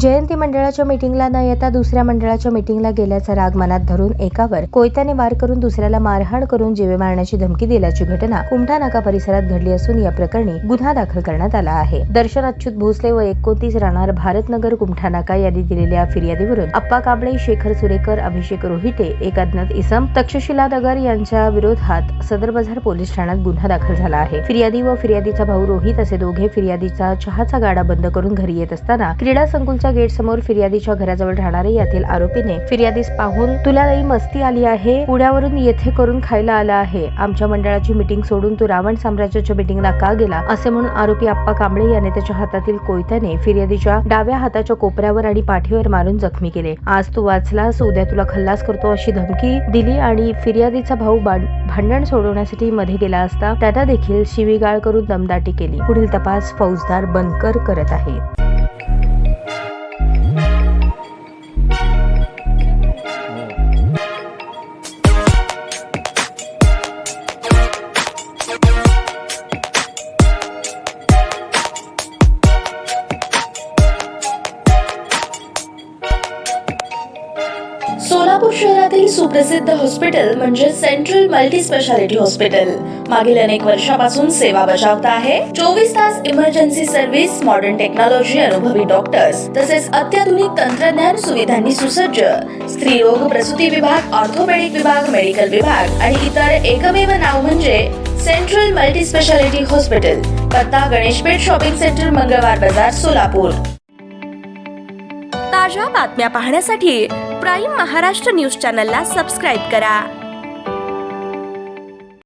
जयंती मंडळाच्या मीटिंगला न येता दुसऱ्या मंडळाच्या मीटिंगला गेल्याचा राग मनात धरून एकावर कोयत्याने वार करून दुसऱ्याला मारहाण करून जीवे मारण्याची धमकी दिल्याची घटना कुमठा नाका परिसरात घडली असून या प्रकरणी गुन्हा दाखल करण्यात आला आहे। दर्शन अच्युत भोसले व 29 राहणार भारतनगर कुमठा नाका यांनी दिलेल्या फिर्यादीवरून अप्पा कांबळे, शेखर सुरेकर, अभिषेक रोहिटे, एक अज्ञात इसम तक्षशिला नगर यांच्या विरोधात सदर बाजार पोलीस ठाण्यात गुन्हा दाखल झाला आहे। फिर्यादी व फिर्यादीचा भाऊ रोहित असे दोघे फिर्यादीचा चहाचा गाडा बंद करून घरी येत असताना क्रीडा संकुलच्या गेट समोर फिर्यादीच्या घराजवळ राहणारे यातील आरोपीने फिर्यादीस पाहून तुला लई मस्ती आली आहे, पुण्यावरून येथे करून खायला आला आहे, आमच्या मंडळाची मीटिंग सोडून तू रावण साम्राज्याच्या मीटिंगला का गेला असे म्हणून आरोपी अप्पा कांबळे याने त्याच्या हातातील कोयत्याने फिर्यादीच्या डाव्या हाताच्या कोपऱ्यावर आणि पाठीवर मारून जखमी केले। आज तू वाचलास, उद्या तुला खल्लास करतो अशी धमकी दिली आणि फिर्यादीचा भाऊ भांडण सोडवण्यासाठी मध्ये गेला असता त्याला देखील शिवीगाळ करून दमदाटी केली। पुढील तपास फौजदार बनकर करत आहे। सोलापूर शहरातील सुप्रसिद्ध हॉस्पिटल म्हणजे सेंट्रल मल्टी स्पेशालिटी हॉस्पिटल मागील अनेक वर्षापासून सेवा बजावत आहे। 24 तास इमर्जन्सी सर्व्हिस, मॉडर्न टेक्नॉलॉजी, अनुभवी डॉक्टर्स तसेच अत्याधुनिक तंत्रज्ञान सुविधांनी सुसज्ज स्त्रीरोग प्रसूती विभाग, ऑर्थोपेडिक विभाग, मेडिकल विभाग आणि इतर एकमेव नाव म्हणजे सेंट्रल मल्टी स्पेशालिटी हॉस्पिटल। पत्ता गणेशपेठ शॉपिंग सेंटर, मंगळवार बाजार, सोलापूर। ताज्या बातम्या पाहण्यासाठी प्राईम महाराष्ट्र न्यूज चॅनलला सबस्क्राईब करा।